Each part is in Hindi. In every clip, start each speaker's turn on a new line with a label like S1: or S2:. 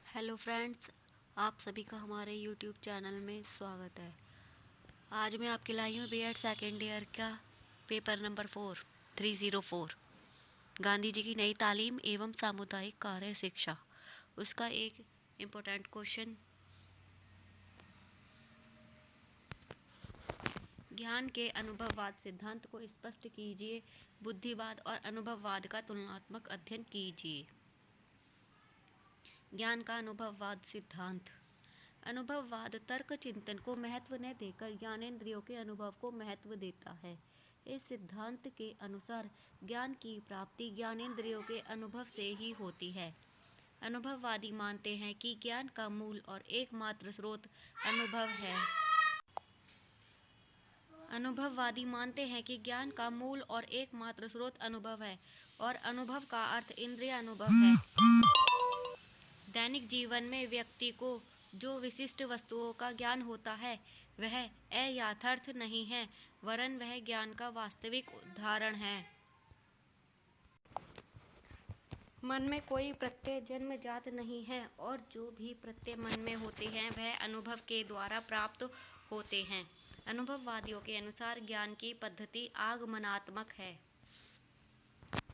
S1: हेलो फ्रेंड्स, आप सभी का हमारे यूट्यूब चैनल में स्वागत है। आज मैं आपके लाई हूँ बीएड सेकेंड ईयर का पेपर नंबर 304 गांधी जी की नई तालीम एवं सामुदायिक कार्य शिक्षा। उसका एक इम्पोर्टेंट क्वेश्चन, ज्ञान के अनुभववाद सिद्धांत को स्पष्ट कीजिए। बुद्धिवाद और अनुभववाद का तुलनात्मक अध्ययन कीजिए। ज्ञान का अनुभववाद सिद्धांत। अनुभववाद तर्क चिंतन को महत्व न देकर ज्ञानेंद्रियों के अनुभव को महत्व देता है। इस सिद्धांत के अनुसार ज्ञान की प्राप्ति ज्ञानेंद्रियों के अनुभव से ही होती है। अनुभववादी मानते हैं कि ज्ञान का मूल और एकमात्र स्रोत अनुभव है। अनुभववादी मानते हैं कि ज्ञान का मूल और एकमात्र स्रोत अनुभव है और अनुभव का अर्थ इंद्रिय अनुभव है। दैनिक जीवन में व्यक्ति को जो विशिष्ट वस्तुओं का ज्ञान होता है वह अयथार्थ नहीं है, वरन वह ज्ञान का वास्तविक उदाहरण है। मन में कोई प्रत्यय जन्मजात नहीं है और जो भी प्रत्यय मन में होते हैं वह अनुभव के द्वारा प्राप्त होते हैं। अनुभववादियों के अनुसार ज्ञान की पद्धति आगमनात्मक है।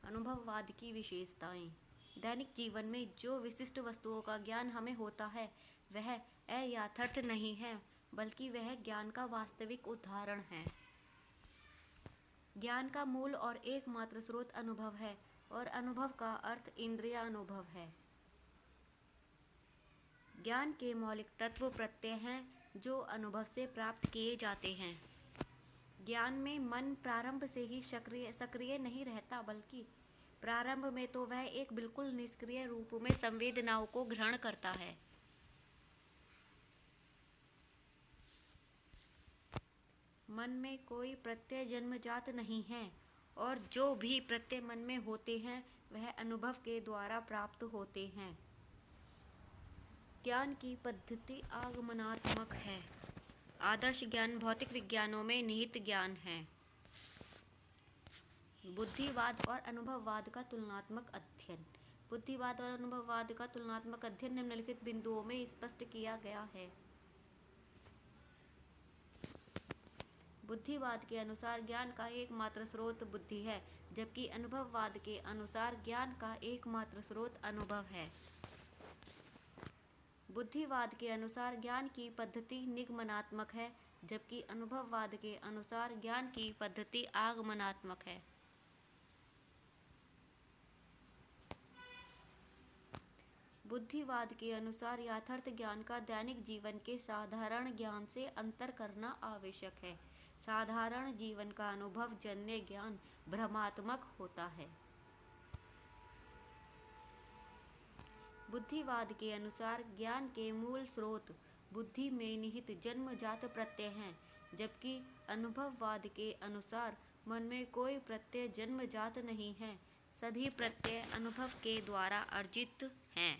S1: अनुभववाद की विशेषताएं। दैनिक जीवन में जो विशिष्ट वस्तुओं का ज्ञान हमें होता है वह अयथार्थ नहीं है, बल्कि वह ज्ञान का वास्तविक उदाहरण है। ज्ञान का मूल और एकमात्र स्रोत अनुभव है और अनुभव का अर्थ इंद्रिय अनुभव है। ज्ञान के मौलिक तत्व प्रत्यय हैं जो अनुभव से प्राप्त किए जाते हैं। ज्ञान में मन प्रारंभ से ही सक्रिय नहीं रहता, बल्कि प्रारंभ में तो वह एक बिल्कुल निष्क्रिय रूप में संवेदनाओं को ग्रहण करता है। मन में कोई प्रत्यय जन्मजात नहीं है और जो भी प्रत्यय मन में होते हैं वह अनुभव के द्वारा प्राप्त होते हैं। ज्ञान की पद्धति आगमनात्मक है। आदर्श ज्ञान भौतिक विज्ञानों में निहित ज्ञान है। बुद्धिवाद और अनुभववाद का तुलनात्मक अध्ययन। बुद्धिवाद और अनुभववाद का तुलनात्मक अध्ययन निम्नलिखित बिंदुओं में स्पष्ट किया गया है। बुद्धिवाद के अनुसार ज्ञान का एकमात्र स्रोत बुद्धि है, जबकि अनुभववाद के अनुसार ज्ञान का एकमात्र स्रोत अनुभव है। बुद्धिवाद के अनुसार ज्ञान की पद्धति निगमनात्मक है, जबकि अनुभववाद के अनुसार ज्ञान की पद्धति आगमनात्मक है। बुद्धिवाद के अनुसार यथार्थ ज्ञान का दैनिक जीवन के साधारण ज्ञान से अंतर करना आवश्यक है। साधारण जीवन का अनुभव जन्य ज्ञान भ्रमात्मक होता है। बुद्धिवाद के अनुसार ज्ञान के मूल स्रोत बुद्धि में निहित जन्मजात प्रत्यय हैं, जबकि अनुभववाद के अनुसार मन में कोई प्रत्यय जन्मजात नहीं है, सभी प्रत्यय अनुभव के द्वारा अर्जित हैं।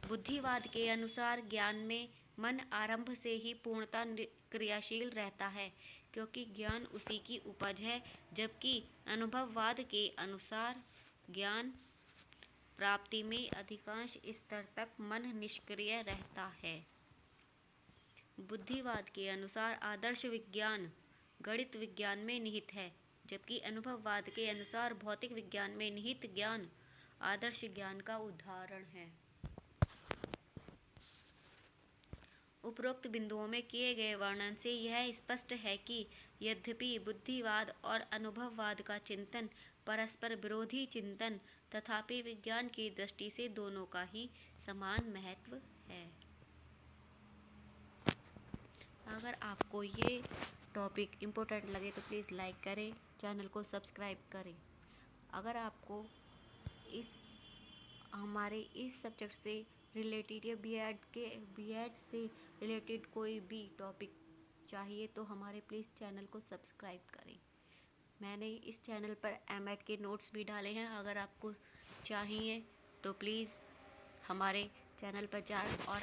S1: बुद्धिवाद के अनुसार ज्ञान में मन आरंभ से ही पूर्णतः क्रियाशील रहता है, क्योंकि ज्ञान उसी की उपज है, जबकि अनुभववाद के अनुसार ज्ञान प्राप्ति में अधिकांश स्तर तक मन निष्क्रिय रहता है। बुद्धिवाद के अनुसार आदर्श विज्ञान गणित विज्ञान में निहित है, जबकि अनुभववाद के अनुसार भौतिक विज्ञान में निहित ज्ञान आदर्श ज्ञान का उदाहरण है। उपरोक्त बिंदुओं में किए गए वर्णन से यह स्पष्ट है कि यद्यपि बुद्धिवाद और अनुभववाद का चिंतन परस्पर विरोधी चिंतन, तथापि विज्ञान की दृष्टि से दोनों का ही समान महत्व है। अगर आपको ये टॉपिक इम्पोर्टेंट लगे तो प्लीज़ लाइक करें, चैनल को सब्सक्राइब करें। अगर आपको हमारे इस सब्जेक्ट से रिलेटेड या बीएड से रिलेटेड कोई भी टॉपिक चाहिए तो हमारे प्लीज़ चैनल को सब्सक्राइब करें। मैंने इस चैनल पर एमएड के नोट्स भी डाले हैं, अगर आपको चाहिए तो प्लीज़ हमारे चैनल पर जाएं और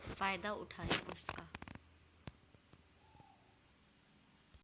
S1: फ़ायदा उठाएं उसका।